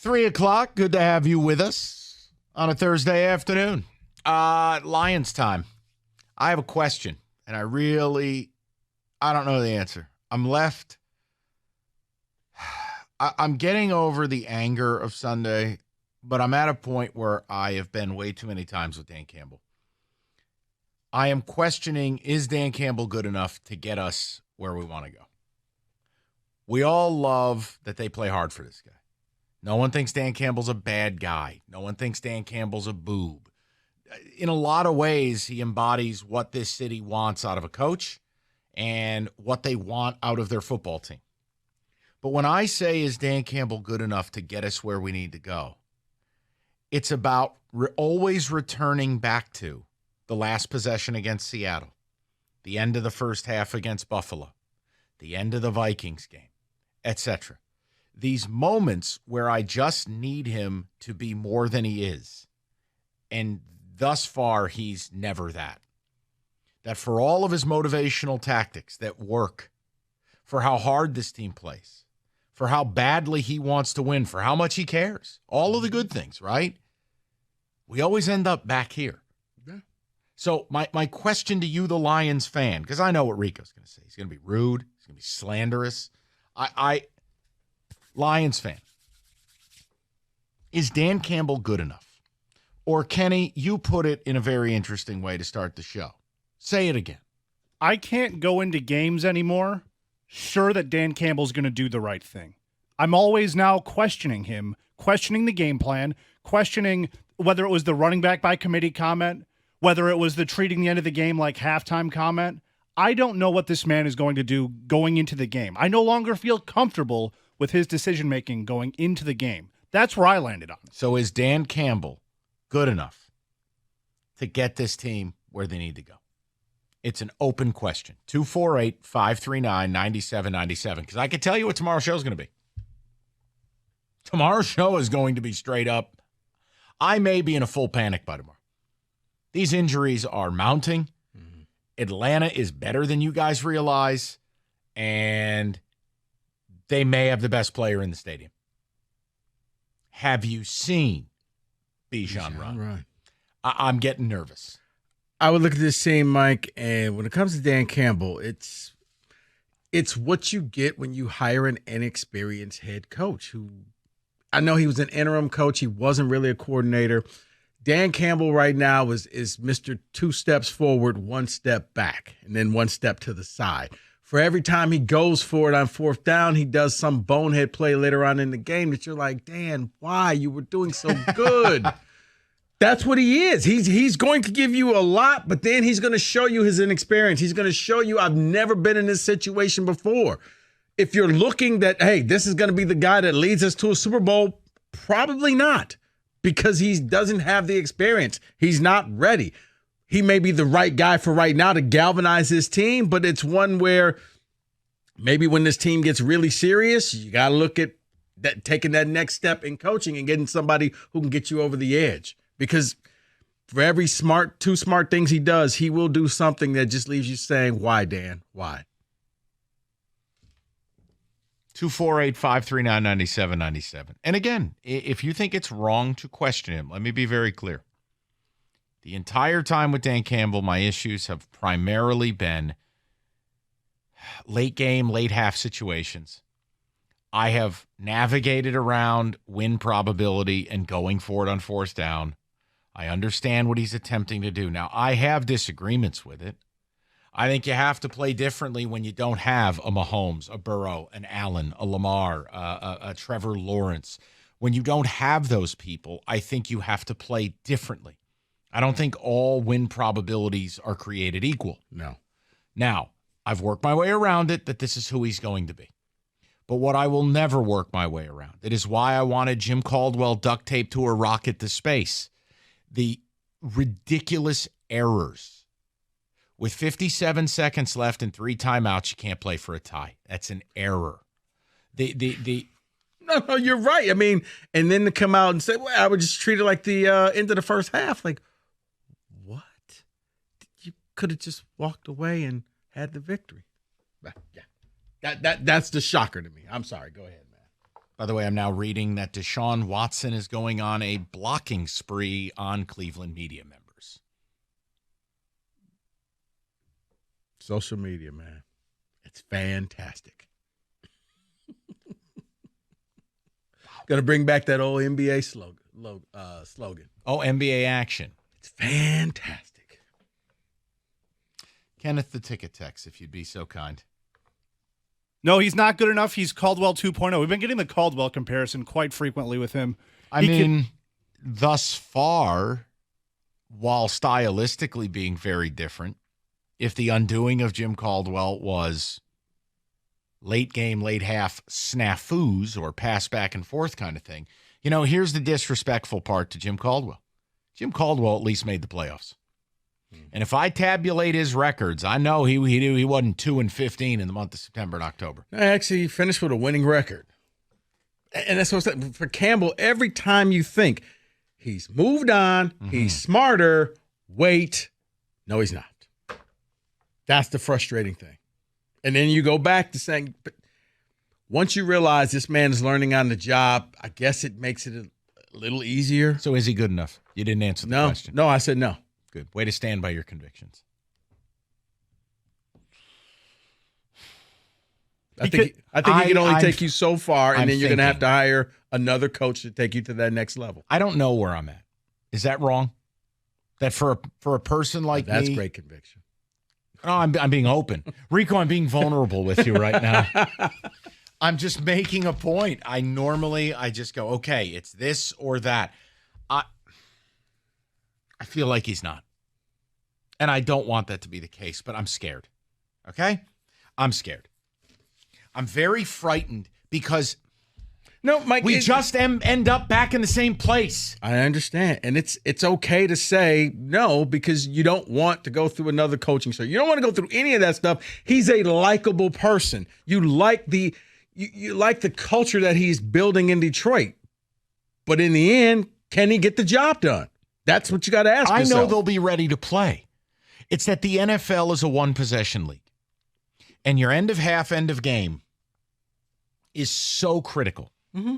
3:00. Good to have you with us on a Thursday afternoon. Lions time. I have a question, and I don't know the answer. I'm getting over the anger of Sunday, but I'm at a point where I have been way too many times with Dan Campbell. I am questioning, is Dan Campbell good enough to get us where we want to go? We all love that they play hard for this guy. No one thinks Dan Campbell's a bad guy. No one thinks Dan Campbell's a boob. In a lot of ways, he embodies what this city wants out of a coach and what they want out of their football team. But when I say, is Dan Campbell good enough to get us where we need to go, it's about always returning back to the last possession against Seattle, the end of the first half against Buffalo, the end of the Vikings game, etc. These moments where I just need him to be more than he is. And thus far, he's never that. That for all of his motivational tactics that work, for how hard this team plays, for how badly he wants to win, for how much he cares, all of the good things, right? We always end up back here. Yeah. So my question to you, the Lions fan, because I know what Rico's going to say. He's going to be rude. He's going to be slanderous. Lions fan, is Dan Campbell good enough? Or, Kenny, you put it in a very interesting way to start the show. Say it again. I can't go into games anymore sure that Dan Campbell's going to do the right thing. I'm always now questioning him, questioning the game plan, questioning whether it was the running back by committee comment, whether it was the treating the end of the game like halftime comment. I don't know what this man is going to do going into the game. I no longer feel comfortable with his decision-making going into the game. That's where I landed on. So is Dan Campbell good enough to get this team where they need to go? It's an open question. 248-539-9797. Because I can tell you what tomorrow's show is going to be. Tomorrow's show is going to be straight up. I may be in a full panic by tomorrow. These injuries are mounting. Mm-hmm. Atlanta is better than you guys realize. And they may have the best player in the stadium. Have you seen Bijan run? I'm getting nervous. I would look at this same, Mike, and when it comes to Dan Campbell, it's what you get when you hire an inexperienced head coach who, I know he was an interim coach. He wasn't really a coordinator. Dan Campbell right now is Mr. 2 steps forward, 1 step back, and then 1 step to the side. For every time he goes for it on 4th down, he does some bonehead play later on in the game that you're like, Dan, why? You were doing so good. That's what he is. He's going to give you a lot, but then he's going to show you his inexperience. He's going to show you, I've never been in this situation before. If you're looking that, hey, this is going to be the guy that leads us to a Super Bowl, probably not, because he doesn't have the experience. He's not ready. He may be the right guy for right now to galvanize his team, but it's one where maybe when this team gets really serious, you got to look at that, taking that next step in coaching and getting somebody who can get you over the edge. Because for every two smart things he does, he will do something that just leaves you saying, why, Dan? Why? 248-539-9797. And again, if you think it's wrong to question him, let me be very clear. The entire time with Dan Campbell, my issues have primarily been late game, late half situations. I have navigated around win probability and going for it on 4th down. I understand what he's attempting to do. Now, I have disagreements with it. I think you have to play differently when you don't have a Mahomes, a Burrow, an Allen, a Lamar, a Trevor Lawrence. When you don't have those people, I think you have to play differently. I don't think all win probabilities are created equal. No. Now, I've worked my way around it that this is who he's going to be. But what I will never work my way around, it is why I wanted Jim Caldwell duct taped to a rocket to space. The ridiculous errors. With 57 seconds left and 3 timeouts, you can't play for a tie. That's an error. No, you're right. I mean, and then to come out and say, well, I would just treat it like the end of the first half. Like, what? You could have just walked away and had the victory. But, yeah. That's the shocker to me. I'm sorry. Go ahead, man. By the way, I'm now reading that Deshaun Watson is going on a blocking spree on Cleveland media members. Social media, man. It's fantastic. Gonna bring back that old NBA slogan. Oh, NBA action. It's fantastic. Kenneth the Ticket Text, if you'd be so kind. No, he's not good enough. He's Caldwell 2.0. We've been getting the Caldwell comparison quite frequently with him. Thus far, while stylistically being very different, if the undoing of Jim Caldwell was late game, late half snafus or pass back and forth kind of thing, here's the disrespectful part to Jim Caldwell. Jim Caldwell at least made the playoffs. And if I tabulate his records, I know he wasn't 2-15 in the month of September and October. Actually, he finished with a winning record. And that's what I'm saying. For Campbell, every time you think he's moved on, he's smarter, wait, no, he's not. That's the frustrating thing. And then you go back to saying, but once you realize this man is learning on the job, I guess it makes it a little easier. So is he good enough? You didn't answer the question. No, I said no. Good. Way to stand by your convictions. I think he can only take you so far, and then you're going to have to hire another coach to take you to that next level. I don't know where I'm at. Is that wrong? That for a person like me? That's great conviction. Oh, I'm being open. Rico, I'm being vulnerable with you right now. I'm just making a point. I just go, okay, it's this or that. I feel like he's not. And I don't want that to be the case, but I'm scared. Okay? I'm scared. I'm very frightened because Mike, we just end up back in the same place. I understand. And it's okay to say no because you don't want to go through another coaching search. You don't want to go through any of that stuff. He's a likable person. You like the culture that he's building in Detroit. But in the end, can he get the job done? That's what you got to ask yourself. I know they'll be ready to play. It's that the NFL is a one-possession league. And your end of half, end of game is so critical. Mm-hmm.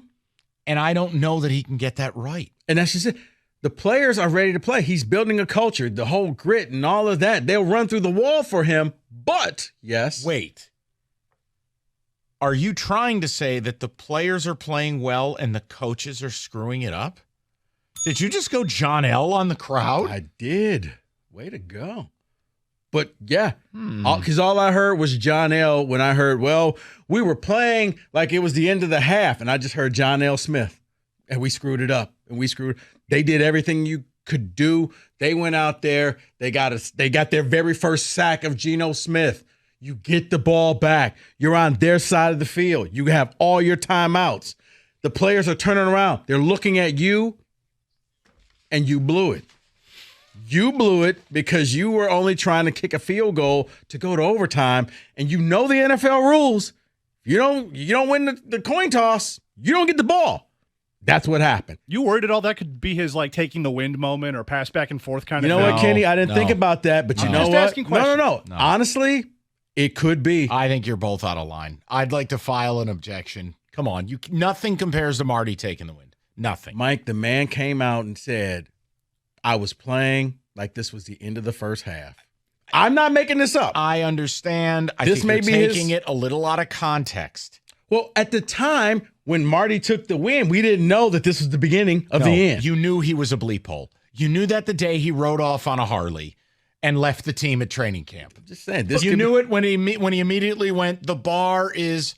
And I don't know that he can get that right. And that's just it. The players are ready to play. He's building a culture, the whole grit and all of that. They'll run through the wall for him. But, yes. Wait. Are you trying to say that the players are playing well and the coaches are screwing it up? Did you just go John L. on the crowd? I did. Way to go. But, yeah, because all I heard was John L. when I heard, well, we were playing like it was the end of the half, and I just heard John L. Smith, and we screwed it up, They did everything you could do. They went out there. They got their very first sack of Geno Smith. You get the ball back. You're on their side of the field. You have all your timeouts. The players are turning around. They're looking at you, and you blew it. You blew it because you were only trying to kick a field goal to go to overtime, and you know the NFL rules. You don't win the coin toss, you don't get the ball. That's what happened. You worried at all that could be his taking the wind moment or pass back and forth kind of thing? You know what, Kenny? I didn't think about that, but you know just what? Asking questions. No. Honestly, it could be. I think you're both out of line. I'd like to file an objection. Come on, nothing compares to Marty taking the wind. Nothing. Mike, the man came out and said, I was playing like this was the end of the first half. I'm not making this up. I understand. I think you're taking it a little out of context. Well, at the time when Marty took the win, we didn't know that this was the beginning of the end. You knew he was a bleep hole. You knew that the day he rode off on a Harley and left the team at training camp. I'm just saying. You knew it when he immediately went, the bar is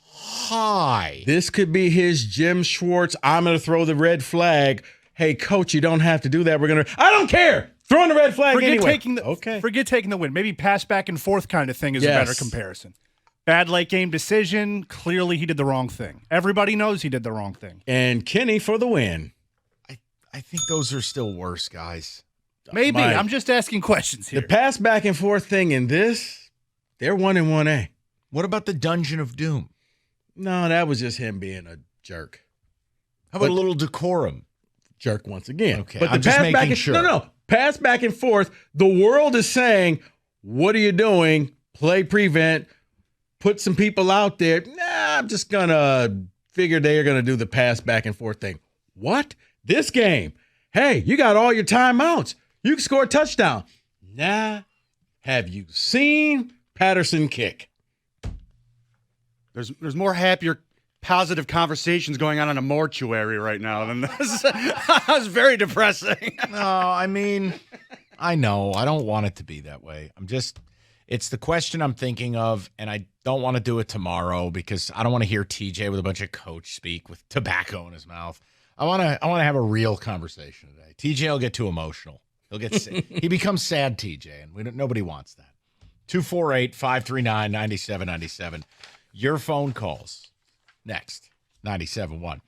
high. This could be his Jim Schwartz, I'm going to throw the red flag. Hey, coach, you don't have to do that. I don't care. Throwing the red flag anyway. Forget taking the win. Maybe pass back and forth kind of thing is a better comparison. Bad late game decision. Clearly, he did the wrong thing. Everybody knows he did the wrong thing. And Kenny for the win. I think those are still worse, guys. Maybe. I'm just asking questions here. The pass back and forth thing in this, they're 1-1A. What about the Dungeon of Doom? No, that was just him being a jerk. How about a little decorum? Jerk once again. Okay, but I'm just making sure. No. Pass back and forth. The world is saying, what are you doing? Play prevent. Put some people out there. Nah, I'm just going to figured they are going to do the pass back and forth thing. What? This game? Hey, you got all your timeouts. You can score a touchdown. Nah. Have you seen Patterson kick? There's more happier, positive conversations going on in a mortuary right now than this. It's very depressing. No, I mean, I know. I don't want it to be that way. It's the question I'm thinking of, and I don't want to do it tomorrow because I don't want to hear TJ with a bunch of coach speak with tobacco in his mouth. I want to have a real conversation today. TJ will get too emotional. He'll get sad. He becomes sad, TJ, and nobody wants that. 248-539-9797. Your phone calls next. 97.1.